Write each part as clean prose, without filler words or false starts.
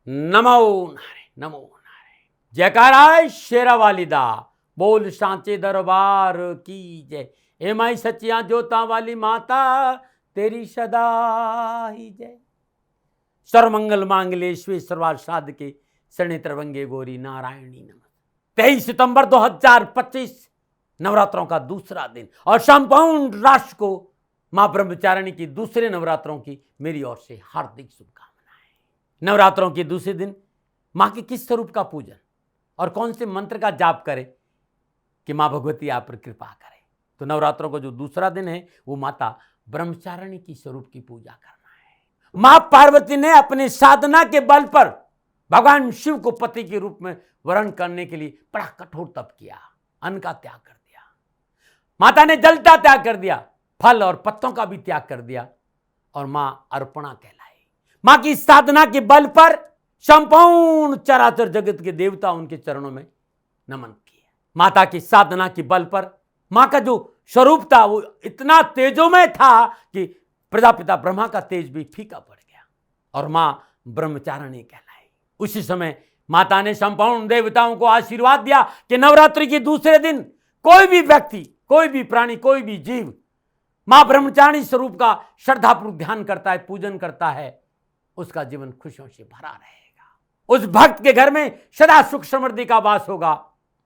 नमो नारायण, नमो नारायण। जयकारा शेरा वालिदा, बोल सांचे दरबार की जय। हे माई सच्चिया जोता वाली माता, तेरी सदा ही जय। सर्वमंगल मांगल्ये शिवे सर्वार्थ साधके, शरण्ये त्र्यंबके गौरी नारायणी नमः। 23 सितंबर 2025 नवरात्रों का दूसरा दिन और संपूर्ण राष्ट्र को मां ब्रह्मचारिणी की दूसरे नवरात्रों की मेरी ओर से हार्दिक शुभकामनाएं। नवरात्रों के दूसरे दिन मां के किस स्वरूप का पूजन और कौन से मंत्र का जाप करें कि मां भगवती आप पर कृपा करे, तो नवरात्रों का जो दूसरा दिन है वो माता ब्रह्मचारिणी की स्वरूप की पूजा करना है। मां पार्वती ने अपनी साधना के बल पर भगवान शिव को पति के रूप में वर्ण करने के लिए बड़ा कठोर तप किया, अन्न का त्याग कर दिया। माता ने जल का त्याग कर दिया, फल और पत्तों का भी त्याग कर दिया और मां अर्पणा कहलाई। मां की साधना के बल पर संपूर्ण चराचर जगत के देवता उनके चरणों में नमन किए। माता की साधना के बल पर मां का जो स्वरूप था वो इतना तेजोमय था कि प्रजापिता ब्रह्मा का तेज भी फीका पड़ गया और मां ब्रह्मचारिणी कहलाई। उसी समय माता ने संपूर्ण देवताओं को आशीर्वाद दिया कि नवरात्रि के दूसरे दिन कोई भी व्यक्ति, कोई भी प्राणी, कोई भी जीव मां ब्रह्मचारिणी स्वरूप का श्रद्धापूर्वक ध्यान करता है, पूजन करता है, उसका जीवन खुशियों से भरा रहेगा। उस भक्त के घर में सदा सुख समृद्धि का वास होगा।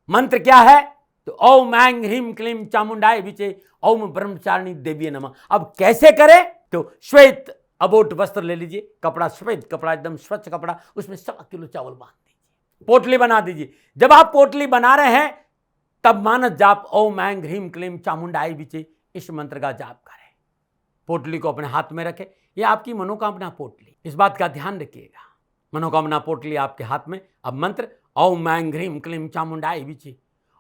मंत्र क्या है? तो ओम ऐं ह्रीं क्लीं चामुंडाय विचे ओम ब्रह्मचारिणी देवी नमः। अब कैसे करें? तो श्वेत अबोट वस्त्र ले लीजिए, कपड़ा श्वेत कपड़ा, एकदम स्वच्छ कपड़ा, उसमें 1.25 किलो चावल बांध दीजिए, पोटली बना दीजिए। जब आप पोटली बना रहे हैं तब मानस जाप ओम ऐं ह्रीं क्लीं चामुंडाय विचे इस मंत्र का जाप करें। पोटली को अपने हाथ में रखें, यह आपकी मनोकामना पोटली, इस बात का ध्यान रखिएगा। मनोकामना पोटली आपके हाथ में। अब मंत्र ओम ऐं ह्रीं क्लीं चामुंडाय विचे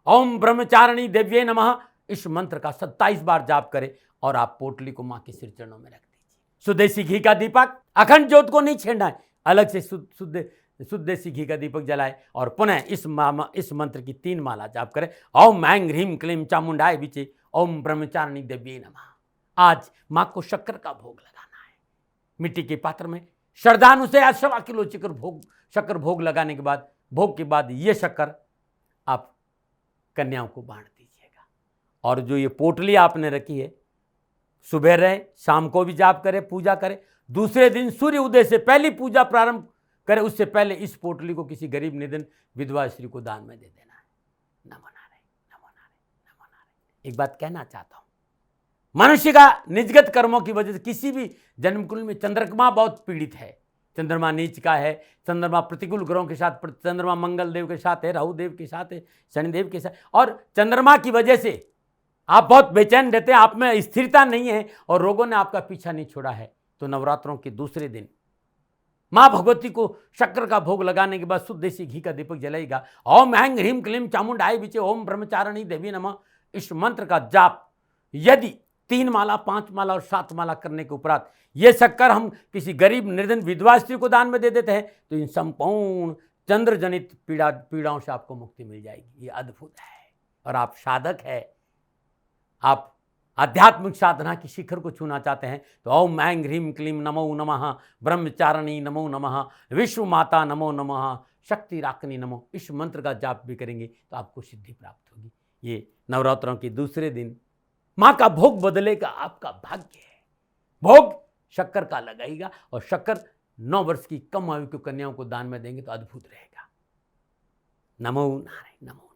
ओम ब्रह्मचारिणी देव्ये नमः, इस मंत्र का 27 बार जाप करें और आप पोटली को मां के सिर चरणों में रख दीजिए। सुदेशी घी का दीपक, अखंड ज्योत को नहीं छेड़ना है, अलग से शुद्ध देसी घी का दीपक जलाए और पुनः इस मंत्र की 3 माला जाप करें। ओम ऐं ह्रीं क्लीं चामुंडाय विचे ओम ब्रह्मचारिणी देव्ये नमः। आज मां को शक्कर का भोग लगाना है। मिट्टी के पात्र में श्रद्धानु से 1.25 किलो शक्कर भोग लगाने के बाद, भोग के बाद ये शक्कर आप कन्याओं को बांट दीजिएगा। और जो ये पोटली आपने रखी है, सुबह रहे शाम को भी जाप करें, पूजा करें। दूसरे दिन सूर्य उदय से पहले पूजा प्रारंभ करें, उससे पहले इस पोटली को किसी गरीब निधन विधवा स्त्री को दान में दे देना है। नमो नारायण, नमो नारायण, नमो नारायण। एक बात कहना चाहता हूं, मनुष्य का निजगत कर्मों की वजह से किसी भी जन्मकुंडली में चंद्रमा बहुत पीड़ित है। चंद्रमा नीच का है, चंद्रमा प्रतिकूल ग्रहों के साथ, चंद्रमा मंगल देव के साथ है, राहु देव के साथ है, शनिदेव के साथ, और चंद्रमा की वजह से आप बहुत बेचैन रहते हैं, आप में स्थिरता नहीं है और रोगों ने आपका पीछा नहीं छोड़ा है। तो नवरात्रों के दूसरे दिन मां भगवती को शक्कर का भोग लगाने के बाद शुद्ध देसी घी का दीपक जलाएगा। ओम ऐं ह्रीं क्लीं चामुंडाय विचे ओम ब्रह्मचारिणी देवी नमः, इस मंत्र का जाप यदि 3 माला, 5 माला और 7 माला करने के उपरांत ये शक्कर हम किसी गरीब निर्धन विधवा स्त्री को दान में दे देते हैं तो इन संपूर्ण चंद्र जनित पीड़ाओं से आपको मुक्ति मिल जाएगी। ये अद्भुत है। और आप साधक है, आप आध्यात्मिक साधना की शिखर को छूना चाहते हैं तो ओम ऐं ह्रीं क्लीं नमो नमः, ब्रह्मचारिणी नमो नमः, विश्व माता नमो नमः, शक्ति राकिनी नमो, इस मंत्र का जाप भी करेंगे तो आपको सिद्धि प्राप्त होगी। ये नवरात्रों के दूसरे दिन मां का भोग बदलेगा, आपका भाग्य है। भोग शक्कर का लगाएगा और शक्कर 9 वर्ष की कम आयु की कन्याओं को दान में देंगे तो अद्भुत रहेगा। नमो नारायण, नमो